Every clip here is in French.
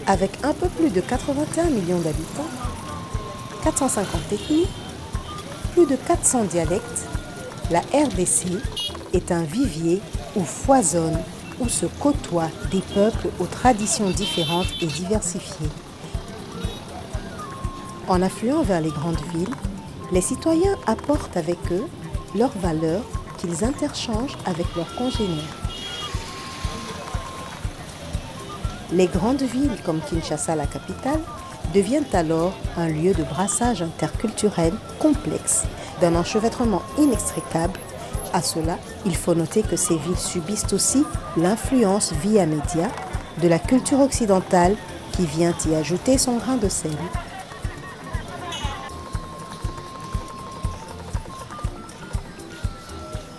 Avec un peu plus de 81 millions d'habitants, 450 ethnies, plus de 400 dialectes, la RDC est un vivier où foisonnent, où se côtoient des peuples aux traditions différentes et diversifiées. En affluant vers les grandes villes, les citoyens apportent avec eux leurs valeurs qu'ils interchangent avec leurs congénères. Les grandes villes comme Kinshasa, la capitale, deviennent alors un lieu de brassage interculturel complexe, d'un enchevêtrement inextricable. À cela, il faut noter que ces villes subissent aussi l'influence via médias de la culture occidentale qui vient y ajouter son grain de sel.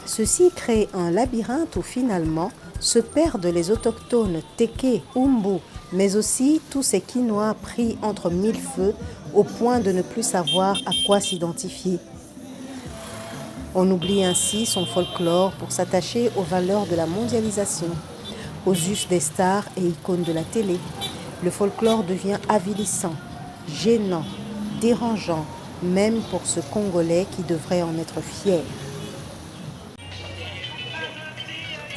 Ceci crée un labyrinthe où finalement se perdent les autochtones Téké, Umbu, mais aussi tous ces Quinois pris entre mille feux au point de ne plus savoir à quoi s'identifier. On oublie ainsi son folklore pour s'attacher aux valeurs de la mondialisation, aux us des stars et icônes de la télé. Le folklore devient avilissant, gênant, dérangeant, même pour ce Congolais qui devrait en être fier.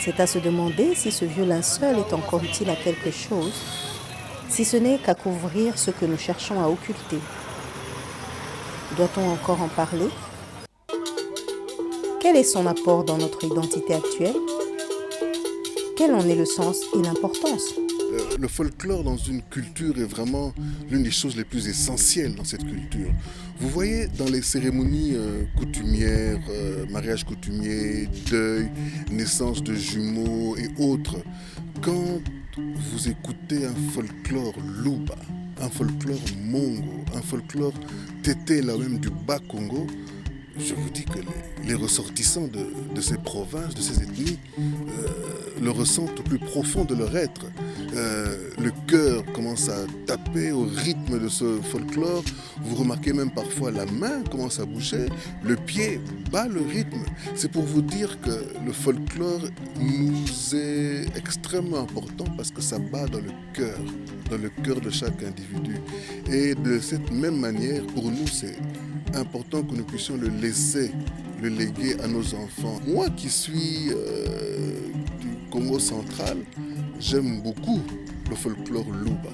C'est à se demander si ce vieux linceul est encore utile à quelque chose, si ce n'est qu'à couvrir ce que nous cherchons à occulter. Doit-on encore en parler ? Quel est son apport dans notre identité actuelle ? Quel en est le sens et l'importance ? Le folklore dans une culture est vraiment l'une des choses les plus essentielles dans cette culture. Vous voyez, dans les cérémonies coutumières, mariage coutumier, deuil, naissance de jumeaux et autres, quand vous écoutez un folklore Luba, un folklore Mongo, un folklore Tété, là même du Bas-Congo, je vous dis que les ressortissants de ces provinces, de ces ethnies, le ressentent au plus profond de leur être. Le cœur commence à taper au rythme de ce folklore. Vous remarquez même parfois la main commence à bouger, le pied bat le rythme. C'est pour vous dire que le folklore nous est extrêmement important parce que ça bat dans le cœur de chaque individu. Et de cette même manière, pour nous, c'est important que nous puissions le léguer à nos enfants. Moi qui suis du Congo central, j'aime beaucoup le folklore Luba.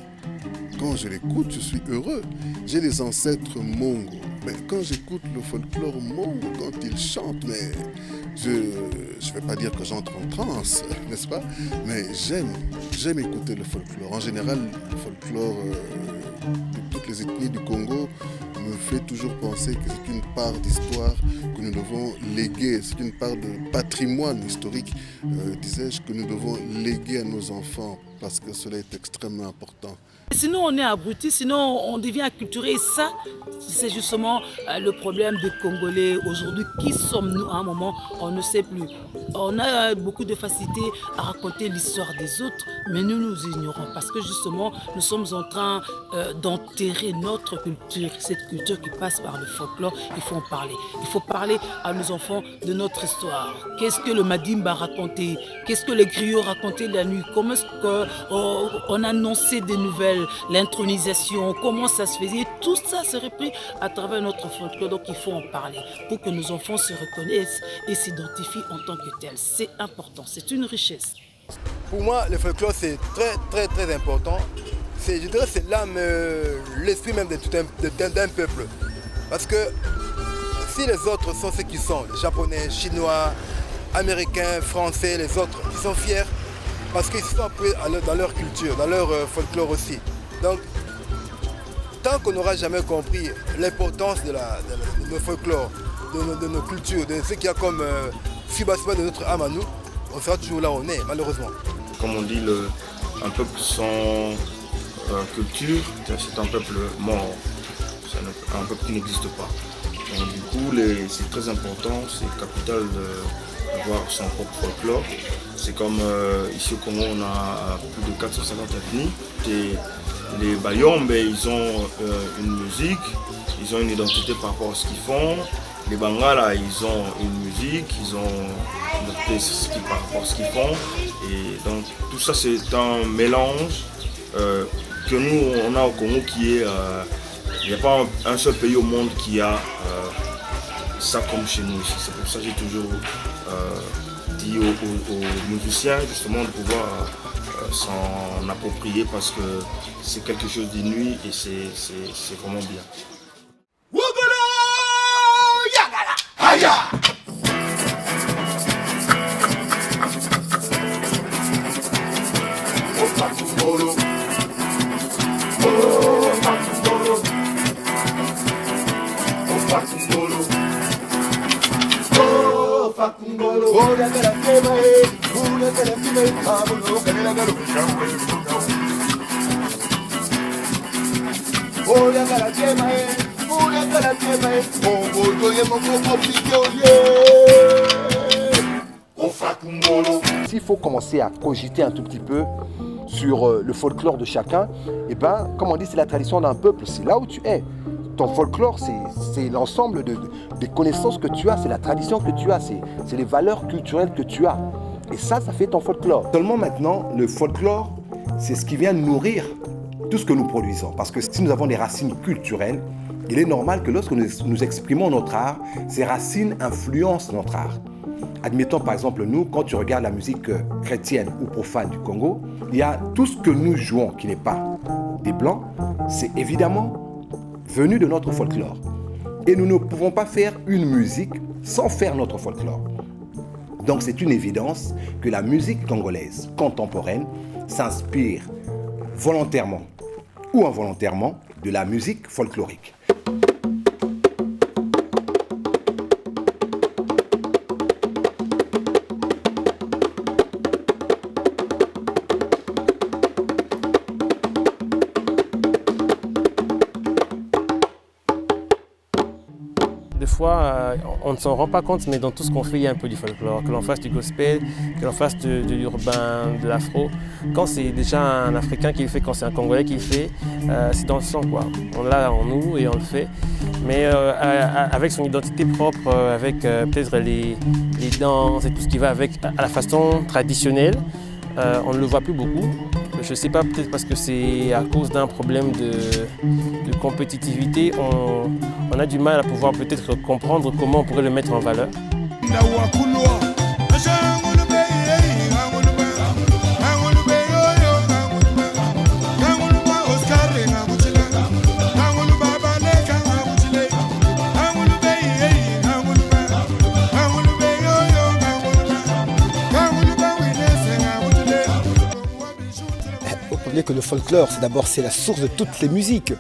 Quand je l'écoute, je suis heureux. J'ai des ancêtres Mongo. Mais quand j'écoute le folklore Mongo, quand ils chantent, mais je ne vais pas dire que j'entre en transe, n'est-ce pas? Mais j'aime écouter le folklore. En général, le folklore de toutes les ethnies du Congo me fait toujours penser que c'est une part d'histoire que nous devons léguer, c'est une part de patrimoine historique, disais-je, que nous devons léguer à nos enfants parce que cela est extrêmement important. Sinon on est abrutis, sinon on devient acculturé et ça, c'est justement le problème des Congolais aujourd'hui. Qui sommes-nous à un moment? On ne sait plus. On a beaucoup de facilité à raconter l'histoire des autres, mais nous nous ignorons parce que justement nous sommes en train d'enterrer notre culture, cette culture qui passe par le folklore. Il faut en parler. Il faut parler à nos enfants de notre histoire. Qu'est-ce que le Madimba racontait? Qu'est-ce que les griots racontaient la nuit? Comment est-ce que on annonçait des nouvelles, l'intronisation, comment ça se faisait. Tout ça s'est repris à travers notre folklore. Donc il faut en parler pour que nos enfants se reconnaissent et s'identifient en tant que tels. C'est important, c'est une richesse. Pour moi, le folklore, c'est très, très, très important. Je dirais que c'est l'âme, l'esprit même d'un peuple. Parce que si les autres sont ceux qui sont, les Japonais, Chinois, Américains, Français, les autres, ils sont fiers parce qu'ils sont appris dans leur culture, dans leur folklore aussi. Donc, tant qu'on n'aura jamais compris l'importance de nos folklores, de nos cultures, de ce qu'il y a comme soubassement de notre âme à nous, on sera toujours là où on est, malheureusement. Comme on dit, un peuple sans culture, c'est un peuple mort, c'est un peuple qui n'existe pas. Donc, du coup, c'est très important, c'est capital d'avoir son propre folklore. C'est comme ici au Congo, on a plus de 450 ethnies. Et les Bayombe, ils ont une musique, ils ont une identité par rapport à ce qu'ils font. Les Bangala, ils ont une musique, ils ont une identité par rapport à ce qu'ils font. Et donc tout ça, c'est un mélange que nous, on a au Congo qui est... il n'y a pas un seul pays au monde qui a ça comme chez nous ici. C'est pour ça que j'ai toujours dit aux musiciens justement de pouvoir s'en approprier parce que c'est quelque chose d'inouï et c'est vraiment bien. S'il faut commencer à cogiter un tout petit peu sur le folklore de chacun, et ben, comme on dit, c'est la tradition d'un peuple, c'est là où tu es. Ton folklore, c'est l'ensemble des connaissances que tu as, c'est la tradition que tu as, c'est les valeurs culturelles que tu as. Et ça fait ton folklore. Seulement maintenant, le folklore, c'est ce qui vient nourrir tout ce que nous produisons. Parce que si nous avons des racines culturelles, il est normal que lorsque nous exprimons notre art, ces racines influencent notre art. Admettons par exemple, nous, quand tu regardes la musique chrétienne ou profane du Congo, il y a tout ce que nous jouons qui n'est pas des blancs, c'est évidemment venu de notre folklore. Et nous ne pouvons pas faire une musique sans faire notre folklore. Donc c'est une évidence que la musique congolaise contemporaine s'inspire volontairement ou involontairement de la musique folklorique. Des fois, on ne s'en rend pas compte, mais dans tout ce qu'on fait, il y a un peu du folklore. Que l'on fasse du gospel, que l'on fasse de l'urbain, de l'afro. Quand c'est déjà un Africain qui le fait, quand c'est un Congolais qui le fait, c'est dans le sang, quoi. On l'a en nous et on le fait. Mais avec son identité propre, avec peut-être les danses et tout ce qui va avec, à la façon traditionnelle, on ne le voit plus beaucoup. Je ne sais pas, peut-être parce que c'est à cause d'un problème de compétitivité, on a du mal à pouvoir peut-être comprendre comment on pourrait le mettre en valeur. Que le folklore, c'est la source de toutes les musiques.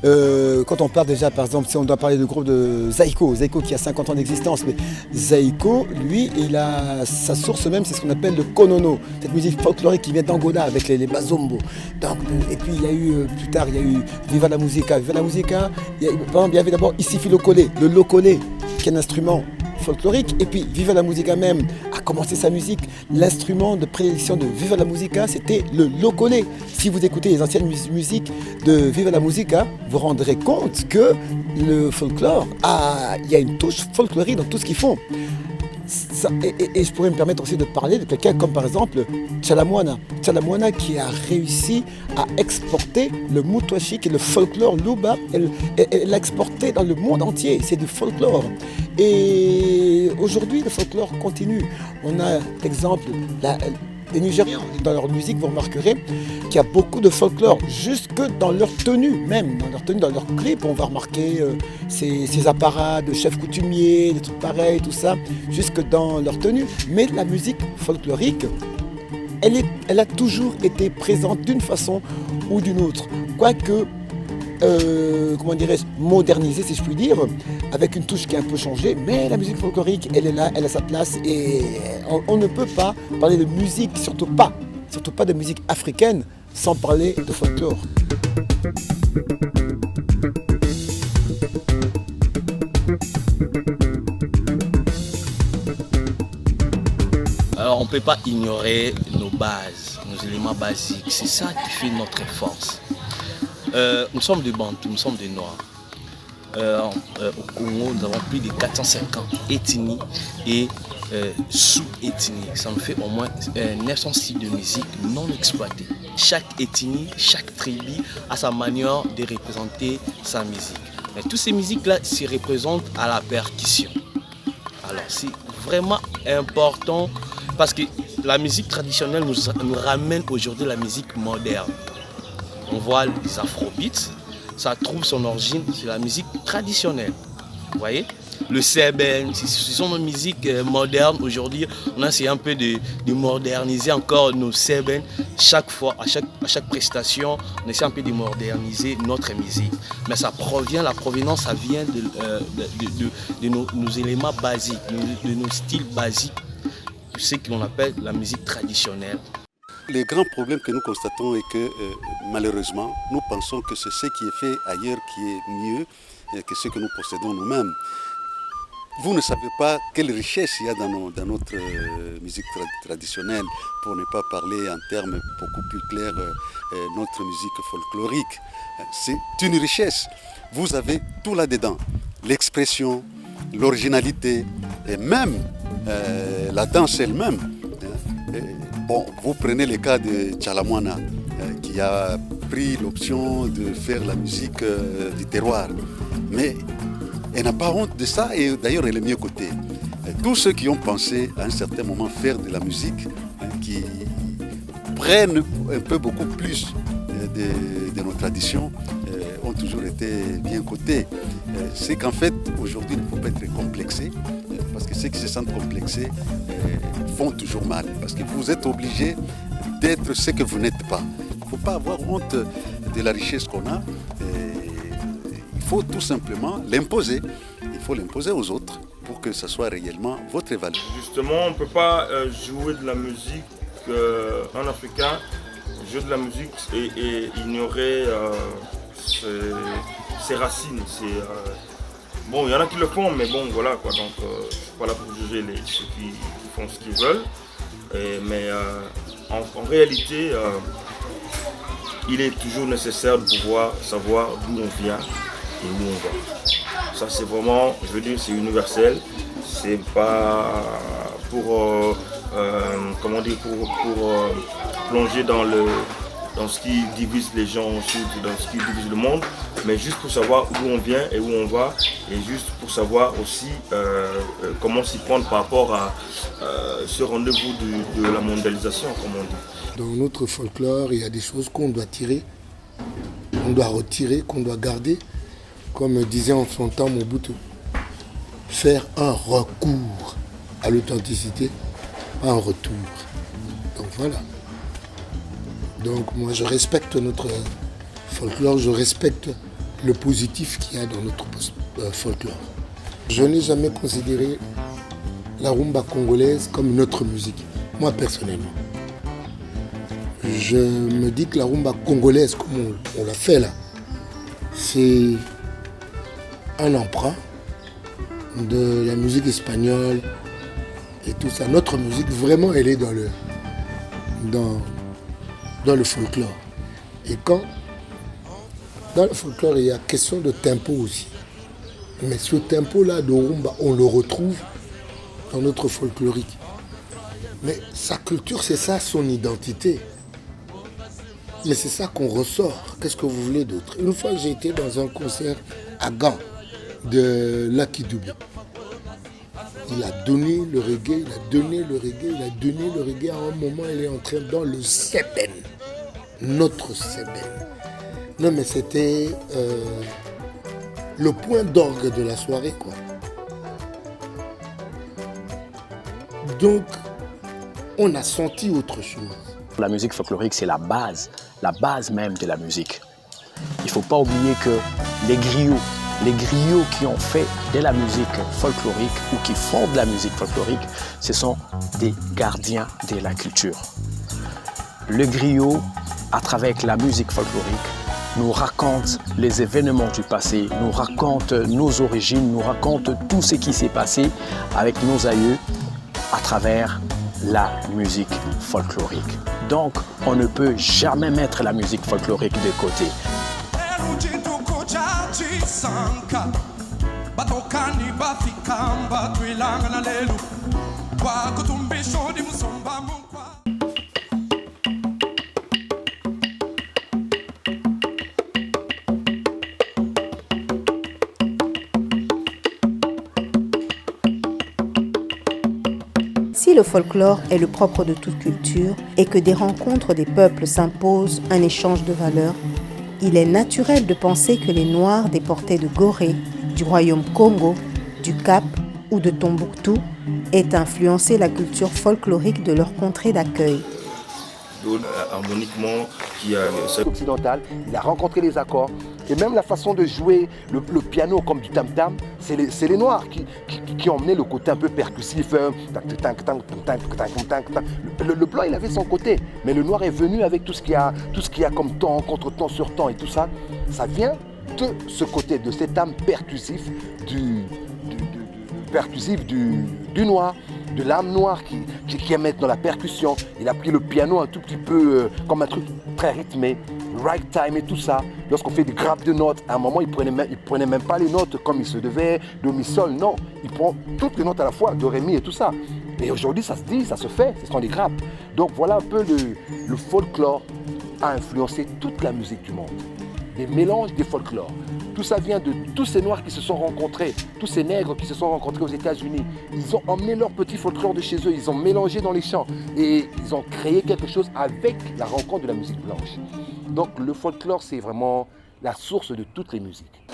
Quand on parle déjà, par exemple, si on doit parler du groupe de Zaïko qui a 50 ans d'existence, mais Zaïko, lui, il a sa source même, c'est ce qu'on appelle le konono, cette musique folklorique qui vient d'Angola avec les bazombo. Donc, et puis plus tard, il y a eu Viva la Musica. Viva la Musica, il y avait d'abord Isifi Lokole, le lokole, qui est un instrument folklorique, et puis Viva la Musica même a commencé sa musique. L'instrument de prédilection de Viva la Musica, c'était le lokole. Si vous écoutez les anciennes musiques de Viva la Musica, vous rendrez compte que le folklore, il y a une touche folklorique dans tout ce qu'ils font. Et je pourrais me permettre aussi de parler de quelqu'un comme par exemple Tchalamwana. Tchalamwana qui a réussi à exporter le Mutwashi, qui est le folklore Luba, elle l'a exporté dans le monde entier. C'est du folklore. Et aujourd'hui, le folklore continue. On a, par exemple, les Nigérians, dans leur musique, vous remarquerez qu'il y a beaucoup de folklore, jusque dans leur tenue, même dans leur tenue, dans leur clip, on va remarquer ces apparats de chefs coutumiers, des trucs pareils, tout ça, jusque dans leur tenue. Mais la musique folklorique, elle a toujours été présente d'une façon ou d'une autre. Quoique, comment dirais-je, modernisée, si je puis dire, avec une touche qui a un peu changé, mais la musique folklorique, elle est là, elle a sa place, et on ne peut pas parler de musique, surtout pas de musique africaine, sans parler de folklore. Alors on ne peut pas ignorer nos bases, nos éléments basiques, c'est ça qui fait notre force. Nous sommes des Bantous, nous sommes des Noirs. Au Congo, nous avons plus de 450 ethnies et sous-ethnies. Ça nous fait au moins 900 styles de musique non exploités. Chaque ethnie, chaque tribu a sa manière de représenter sa musique. Mais toutes ces musiques-là se représentent à la percussion. Alors c'est vraiment important parce que la musique traditionnelle nous ramène aujourd'hui la musique moderne. On voit les afrobeats, ça trouve son origine, c'est la musique traditionnelle. Vous voyez? Le seben, ce sont nos musiques modernes. Aujourd'hui, on a essayé un peu de moderniser encore nos seben. Chaque fois, à chaque prestation, on essaie un peu de moderniser notre musique. Mais la provenance, ça vient de nos éléments basiques, de nos styles basiques, ce qu'on appelle la musique traditionnelle. Le grand problème que nous constatons est que malheureusement, nous pensons que c'est ce qui est fait ailleurs qui est mieux que ce que nous possédons nous-mêmes. Vous ne savez pas quelle richesse il y a dans notre musique traditionnelle, pour ne pas parler en termes beaucoup plus clairs, notre musique folklorique. C'est une richesse. Vous avez tout là-dedans. L'expression, l'originalité et même la danse elle-même. Bon, vous prenez le cas de Tchalamwana qui a pris l'option de faire la musique du terroir. Mais elle n'a pas honte de ça et d'ailleurs elle est mieux cotée. Tous ceux qui ont pensé à un certain moment faire de la musique, qui prennent un peu beaucoup plus de nos traditions, ont toujours été bien cotés. C'est qu'en fait, aujourd'hui, il ne faut pas être complexé, parce que ceux qui se sentent complexés font toujours mal, parce que vous êtes obligés d'être ce que vous n'êtes pas. Il ne faut pas avoir honte de la richesse qu'on a. Il faut tout simplement l'imposer. Il faut l'imposer aux autres pour que ça soit réellement votre valeur. Justement, on ne peut pas jouer de la musique en africain, jouer de la musique et ignorer ses racines. Bon, il y en a qui le font, mais bon, voilà quoi. Donc, je ne suis pas là pour juger ceux qui font ce qu'ils veulent. Mais en réalité, il est toujours nécessaire de pouvoir savoir d'où on vient et où on va. Ça, c'est vraiment, je veux dire, c'est universel. C'est pas pour, comment dire, pour plonger dans ce qui divise les gens ensuite, dans ce qui divise le monde, mais juste pour savoir d'où on vient et où on va, et juste pour savoir aussi comment s'y prendre par rapport à ce rendez-vous de la mondialisation, comme on dit. Dans notre folklore, il y a des choses qu'on doit tirer, qu'on doit retirer, qu'on doit garder, comme disait en son temps Mobutu, faire un recours à l'authenticité, pas un retour. Donc voilà. Donc moi je respecte notre folklore, je respecte le positif qu'il y a dans notre folklore. Je n'ai jamais considéré la rumba congolaise comme notre musique, moi personnellement. Je me dis que la rumba congolaise, comme on l'a fait là, c'est un emprunt de la musique espagnole et tout ça. Notre musique, vraiment, elle est dans le folklore. Et quand, dans le folklore, il y a question de tempo aussi. Mais ce tempo-là de rumba, on le retrouve dans notre folklorique. Mais sa culture, c'est ça son identité. Mais c'est ça qu'on ressort. Qu'est-ce que vous voulez d'autre? Une fois, j'ai été dans un concert à Gand de Lucky Dube. Il a donné le reggae, il a donné le reggae, il a donné le reggae. À un moment, il est entré dans le Seben. Notre Seben. Non, mais c'était le point d'orgue de la soirée, quoi. Donc, on a senti autre chose. La musique folklorique, c'est la base même de la musique. Il ne faut pas oublier que les griots qui ont fait de la musique folklorique ou qui font de la musique folklorique, ce sont des gardiens de la culture. Le griot, à travers la musique folklorique, nous raconte les événements du passé, nous raconte nos origines, nous raconte tout ce qui s'est passé avec nos aïeux à travers la musique folklorique. Donc, on ne peut jamais mettre la musique folklorique de côté. Si le folklore est le propre de toute culture et que des rencontres des peuples s'imposent un échange de valeurs, il est naturel de penser que les Noirs déportés de Gorée, du royaume Congo, du Cap ou de Tombouctou aient influencé la culture folklorique de leur contrée d'accueil. Harmoniquement, qui a occidental, il a rencontré les accords et même la façon de jouer le piano comme du tam-tam, c'est les Noirs qui ont emmené le côté un peu percussif. Le blanc, il avait son côté, mais le noir est venu avec tout ce qu'il y a comme temps, contre-temps, sur temps et tout ça. Ça vient de ce côté, de cette âme percussif du noir, de l'âme noire qui aime être dans la percussion. Il a pris le piano un tout petit peu comme un truc très rythmé, ragtime et tout ça. Lorsqu'on fait des grappes de notes, à un moment, il prenait même pas les notes comme il se devait, do, mi, sol, non. Il prend toutes les notes à la fois, do, ré, mi et tout ça. Et aujourd'hui, ça se dit, ça se fait, ce sont des grappes. Donc voilà un peu le folklore a influencé toute la musique du monde. Des mélanges des folklores. Tout ça vient de tous ces Noirs qui se sont rencontrés, tous ces nègres qui se sont rencontrés aux États-Unis. Ils ont emmené leur petit folklore de chez eux, ils ont mélangé dans les chants et ils ont créé quelque chose avec la rencontre de la musique blanche. Donc le folklore, c'est vraiment la source de toutes les musiques.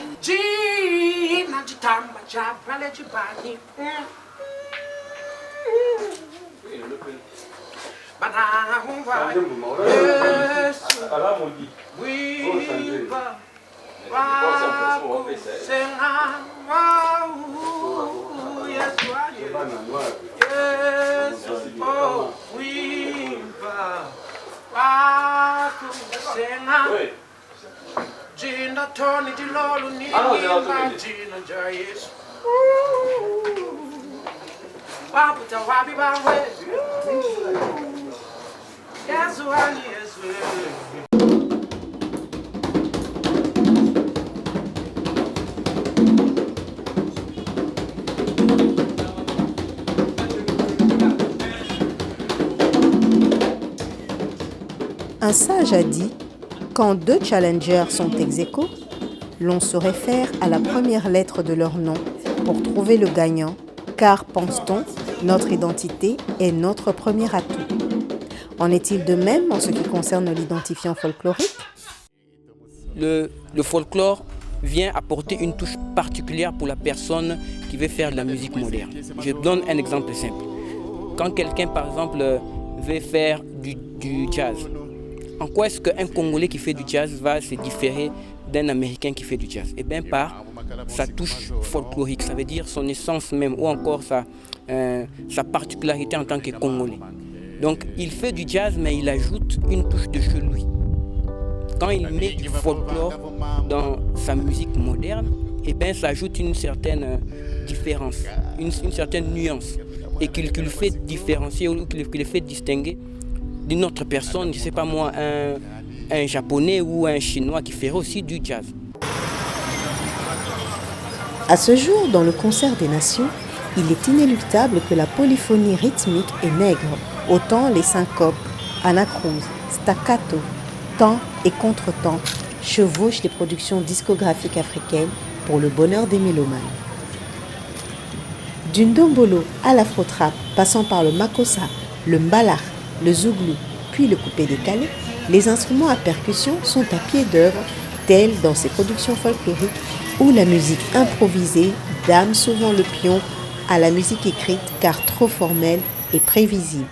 Un sage a dit, quand deux challengers sont ex aequo, l'on se réfère à la première lettre de leur nom pour trouver le gagnant, car, pense-t-on, notre identité est notre premier atout. En est-il de même en ce qui concerne l'identifiant folklorique ? Le folklore vient apporter une touche particulière pour la personne qui veut faire de la musique moderne. Je donne un exemple simple. Quand quelqu'un, par exemple, veut faire du jazz, en quoi est-ce qu'un Congolais qui fait du jazz va se différer d'un Américain qui fait du jazz? Eh bien, par sa touche folklorique, ça veut dire son essence même, ou encore sa particularité en tant que Congolais. Donc, il fait du jazz, mais il ajoute une touche de chez lui. Quand il met du folklore dans sa musique moderne, eh bien, ça ajoute une certaine différence, une certaine nuance, et qu'il le fait différencier ou qu'il le fait distinguer d'une autre personne, je ne sais pas moi, un Japonais ou un Chinois qui ferait aussi du jazz. À ce jour, dans le concert des nations, il est inéluctable que la polyphonie rythmique est nègre, autant les syncopes, anacrouse, staccato, temps et contre-temps chevauchent les productions discographiques africaines pour le bonheur des mélomanes. Du ndombolo à l'afro-trap, passant par le makossa, le mbalar, le zouglou, puis le coupé-décalé, les instruments à percussion sont à pied d'œuvre, tels dans ces productions folkloriques où la musique improvisée dame souvent le pion à la musique écrite car trop formelle et prévisible.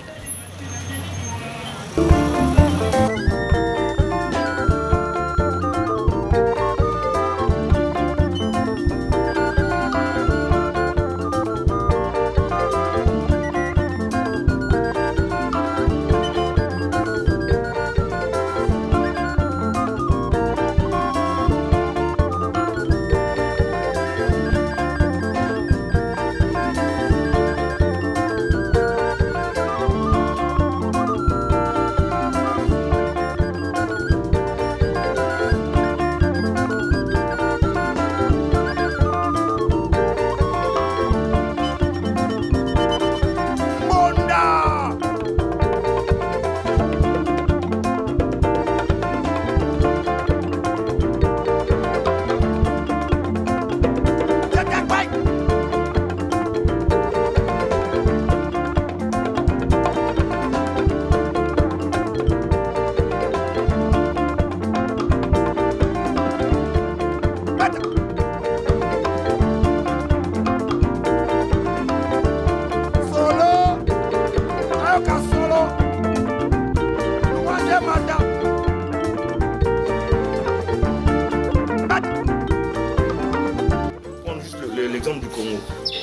L'exemple du Congo.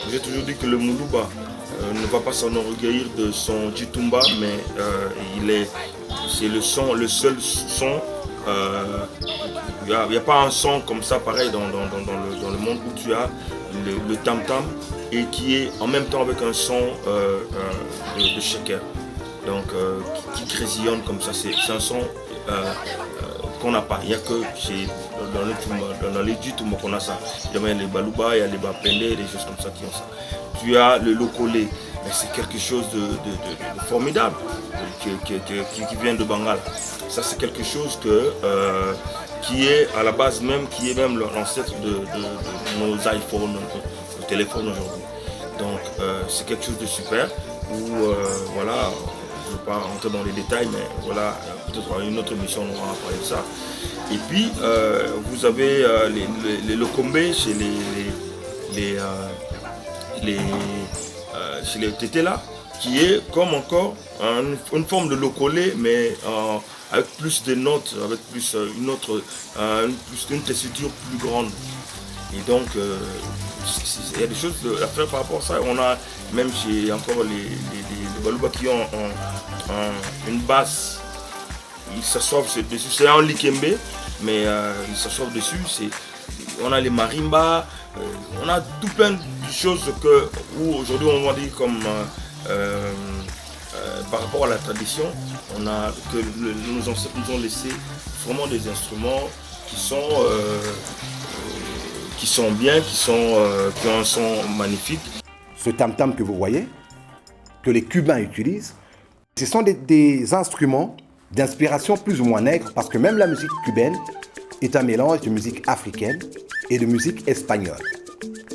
J'ai toujours dit que le Moulouba ne va pas s'enorgueillir de son Djitumba, mais c'est le seul son. Il n'y a pas un son comme ça pareil dans le monde où tu as le tam-tam et qui est en même temps avec un son de shaker. Donc qui grésillonne comme ça. C'est un son qu'on n'a pas. Il n'y a que dans les Djitumba qu'on a ça. Il y a les Baluba, il y a les Bapende, des choses comme ça qui ont ça. Tu as le Lokole, mais c'est quelque chose de formidable qui vient de Bengale. Ça c'est quelque chose qui est à la base même, qui est même l'ancêtre de nos iPhones, nos téléphones aujourd'hui. Donc c'est quelque chose de super où voilà. Je ne veux pas rentrer dans les détails, mais voilà, peut-être une autre émission, on va parler de ça. Et puis, vous avez les lokombé chez les tétés-là, qui est comme encore une forme de lokolé, mais avec plus de notes, avec plus une tessiture plus grande. Et donc, il y a des choses à faire par rapport à ça. On a même chez encore les Baluba qui ont une basse, ils s'assoivent dessus. C'est un likembe, mais ils s'assoivent dessus. On a les marimbas, on a tout plein de choses où aujourd'hui on va dire comme par rapport à la tradition, nos ancêtres nous ont laissé vraiment des instruments qui sont bien, qui ont un son magnifique. Ce tam-tam que vous voyez, que les Cubains utilisent, ce sont des instruments d'inspiration plus ou moins nègre, parce que même la musique cubaine est un mélange de musique africaine et de musique espagnole,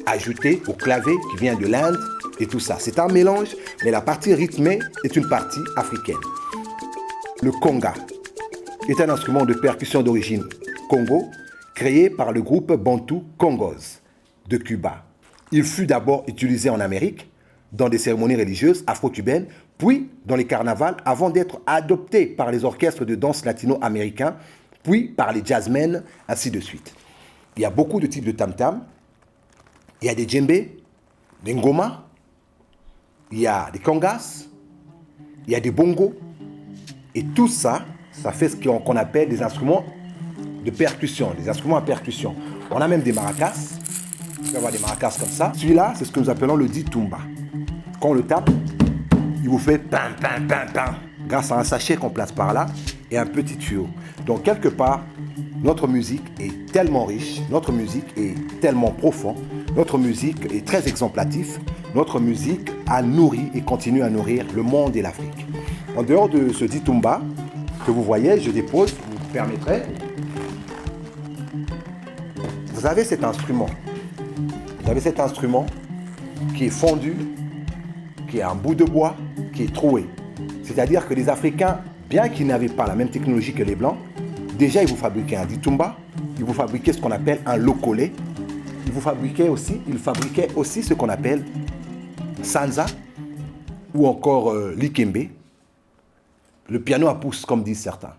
ajouté au clavier qui vient de l'Inde et tout ça. C'est un mélange, mais la partie rythmée est une partie africaine. Le conga est un instrument de percussion d'origine Congo, créé par le groupe Bantu Congos de Cuba. Il fut d'abord utilisé en Amérique, dans des cérémonies religieuses afro-cubaines, puis dans les carnavals, avant d'être adopté par les orchestres de danse latino-américains, puis par les jazzmen, ainsi de suite. Il y a beaucoup de types de tam-tam. Il y a des djembés, des ngoma, il y a des congas, il y a des bongos. Et tout ça, ça fait ce qu'on appelle des instruments de percussion, des instruments à percussion. On a même des maracas. Vous pouvez avoir des maracas comme ça. Celui-là, c'est ce que nous appelons le djitumba. Quand on le tape, il vous fait pam, pam, pam, pam, grâce à un sachet qu'on place par là et un petit tuyau. Donc, quelque part, notre musique est tellement riche, notre musique est tellement profonde, notre musique est très exemplative notre musique a nourri et continue à nourrir le monde et l'Afrique. En dehors de ce ditumba que vous voyez, je dépose, vous me permettrez. Vous avez cet instrument. Vous avez cet instrument qui est fondu, qui est un bout de bois, qui est troué. C'est-à-dire que les Africains, bien qu'ils n'avaient pas la même technologie que les Blancs, déjà ils vous fabriquaient un ditumba, ils vous fabriquaient ce qu'on appelle un lokole, ils fabriquaient aussi ce qu'on appelle sanza ou encore likembe, le piano à pouce comme disent certains.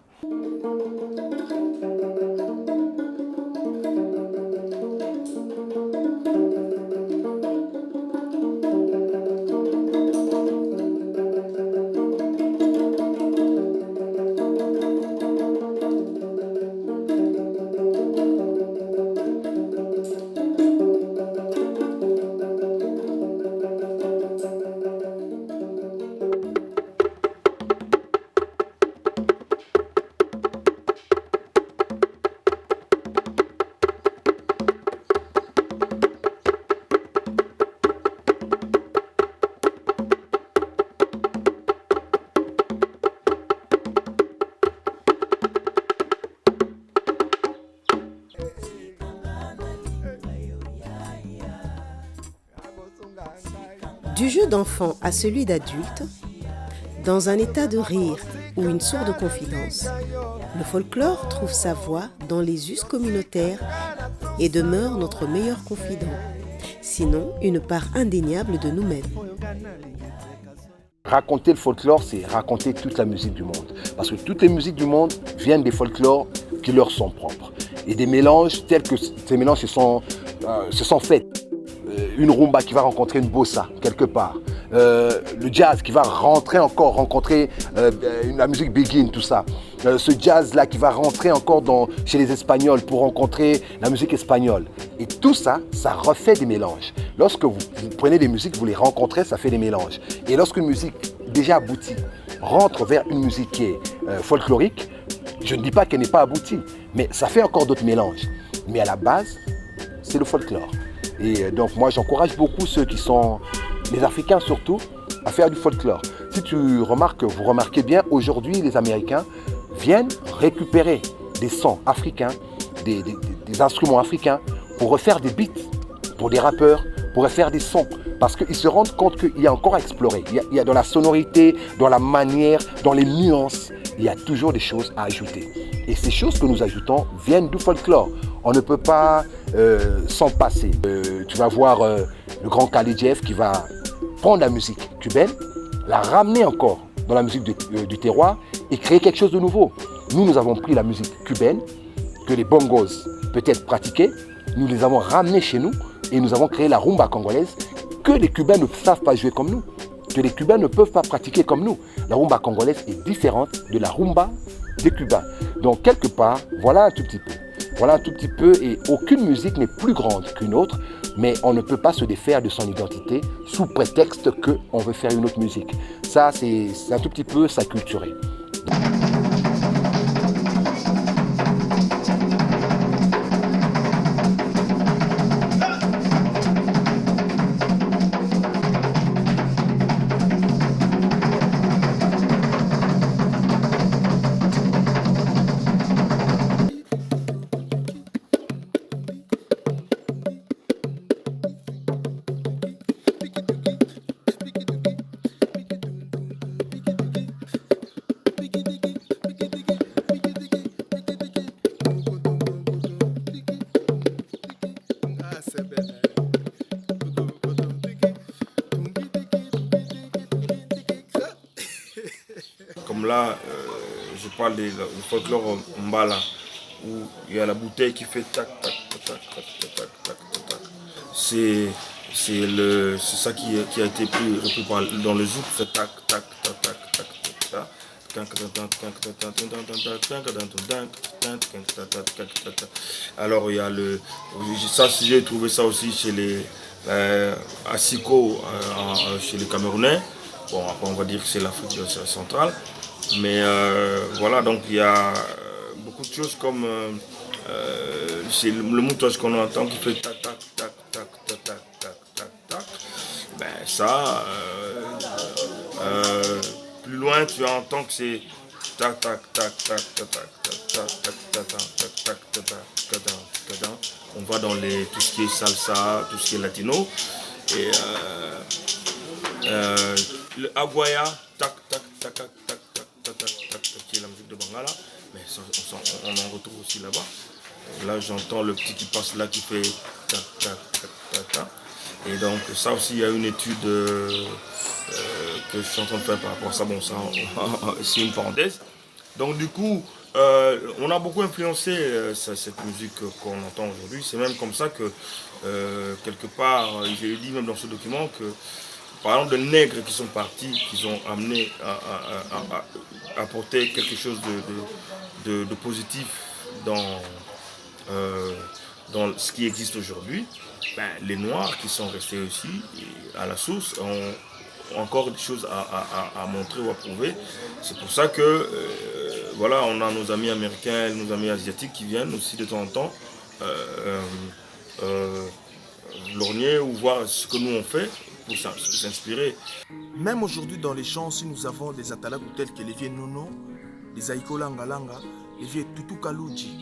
Du jeu d'enfant à celui d'adulte, dans un état de rire ou une sourde confidence, le folklore trouve sa voie dans les us communautaires et demeure notre meilleur confident, sinon une part indéniable de nous-mêmes. Raconter le folklore, c'est raconter toute la musique du monde. Parce que toutes les musiques du monde viennent des folklores qui leur sont propres. Et des mélanges tels que ces mélanges se sont faits. Une rumba qui va rencontrer une bossa quelque part. Le jazz qui va rencontrer la musique begin, tout ça. Ce jazz-là qui va rentrer encore chez les Espagnols pour rencontrer la musique espagnole. Et tout ça, ça refait des mélanges. Lorsque vous prenez des musiques, vous les rencontrez, ça fait des mélanges. Et lorsqu'une musique déjà aboutie rentre vers une musique qui est folklorique, je ne dis pas qu'elle n'est pas aboutie, mais ça fait encore d'autres mélanges. Mais à la base, c'est le folklore. Et donc moi j'encourage beaucoup ceux qui sont, les Africains surtout, à faire du folklore. Si vous remarquez bien, aujourd'hui les Américains viennent récupérer des sons africains, des instruments africains pour refaire des beats, pour des rappeurs, pour refaire des sons. Parce qu'ils se rendent compte qu'il y a encore à explorer. Il y a dans la sonorité, dans la manière, dans les nuances, il y a toujours des choses à ajouter. Et ces choses que nous ajoutons viennent du folklore. On ne peut pas s'en passer. Tu vas voir le grand Khalid Jeff qui va prendre la musique cubaine, la ramener encore dans la musique du terroir et créer quelque chose de nouveau. Nous avons pris la musique cubaine, que les bongos peut-être pratiquaient, nous les avons ramenés chez nous et nous avons créé la rumba congolaise que les Cubains ne savent pas jouer comme nous, que les Cubains ne peuvent pas pratiquer comme nous. La rumba congolaise est différente de la rumba des Cubains. Donc quelque part, voilà un tout petit peu. Voilà un tout petit peu, et aucune musique n'est plus grande qu'une autre, mais on ne peut pas se défaire de son identité sous prétexte qu'on veut faire une autre musique. Ça, c'est un tout petit peu s'acculturer. Comme là, je parle du folklore Mbala, où il y a la bouteille qui fait tac, tac, tac, tac, tac, tac, tac, tac. C'est ça qui a été repris dans le zouk, c'est tac, tac, tac, tac, tac, tac. Alors il y a ça, j'ai trouvé ça aussi chez les Asiko, chez les Camerounais. Bon, après on va dire que c'est l'Afrique centrale, mais voilà, donc il y a beaucoup de choses comme c'est le moutage qu'on entend qui fait tac tac tac tac tac tac tac tac tac. Ben, ça. Plus loin, tu entends que c'est tac tac tac tac tac tac tac tac tac tac tac tac tac. On va dans tout ce qui est salsa, tout ce qui est latino. Et le aguaya, tac tac tac tac tac tac tac tac, qui est la musique de Bangala. Mais on en retrouve aussi là-bas. Là, j'entends le petit qui passe là qui fait tac tac tac tac tac. Et donc ça aussi, il y a une étude que je suis en train de faire par rapport à ça. Bon, ça, c'est une parenthèse. Donc du coup, on a beaucoup influencé cette musique qu'on entend aujourd'hui. C'est même comme ça que, quelque part, j'ai dit même dans ce document que, par exemple, les nègres qui sont partis, qui ont amené à apporter quelque chose de positif dans ce qui existe aujourd'hui, les Noirs qui sont restés aussi à la source ont encore des choses à montrer ou à prouver. C'est pour ça que voilà, on a nos amis américains, nos amis asiatiques qui viennent aussi de temps en temps lorgner ou voir ce que nous on fait pour s'inspirer. Même aujourd'hui dans les champs, si nous avons des atalaku tels que les vieux Nono, les Aiko Langa Langa, les vieux Tutu Kaluji,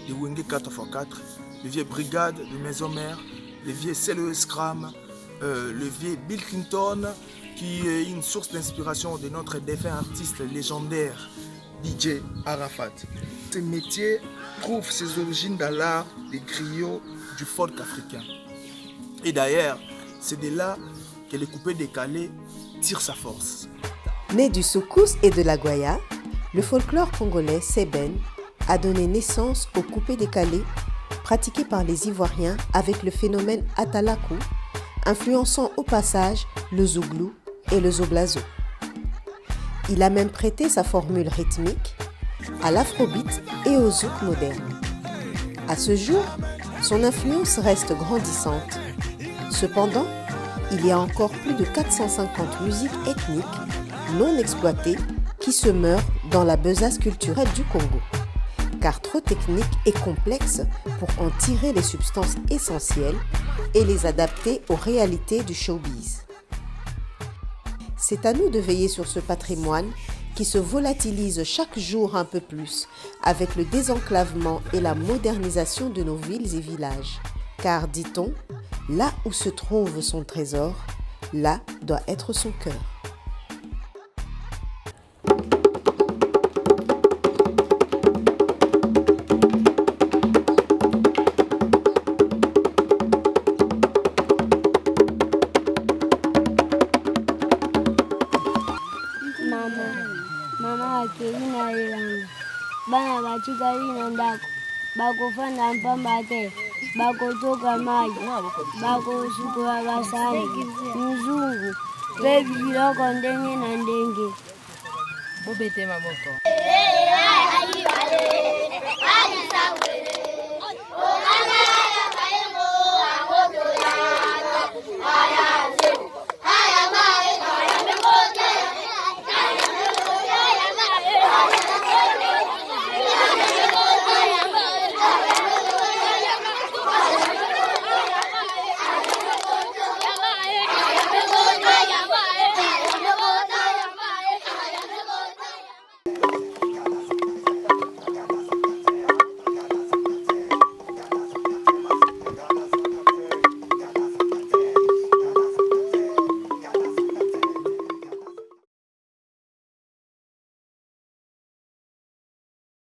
les Wenge 4x4, les vieux Brigades de Maison Mère, les vieux CLE Scram, le vieux Bill Clinton, qui est une source d'inspiration de notre défunt artiste légendaire, DJ Arafat. Ce métier trouve ses origines dans l'art des griots du folk africain. Et d'ailleurs, c'est de là que le coupé décalé tire sa force. Né du soukous et de la guaya, le folklore congolais sébène a donné naissance au coupé décalé pratiqué par les Ivoiriens avec le phénomène atalaku, influençant au passage le zouglou et le zoblazo. Il a même prêté sa formule rythmique à l'afrobeat et au zouk moderne. À ce jour, son influence reste grandissante. Cependant, il y a encore plus de 450 musiques ethniques non exploitées qui se meurent dans la besace culturelle du Congo, car trop technique et complexe pour en tirer les substances essentielles et les adapter aux réalités du showbiz. C'est à nous de veiller sur ce patrimoine qui se volatilise chaque jour un peu plus avec le désenclavement et la modernisation de nos villes et villages. Car, dit-on, là où se trouve son trésor, là doit être son cœur. Mama akilina ilanga bana bachikali na ndako bakufanda mpamba te bakotoka maji bakosukula basani mzungu bebiloko ndenge na ndenge bobete maboko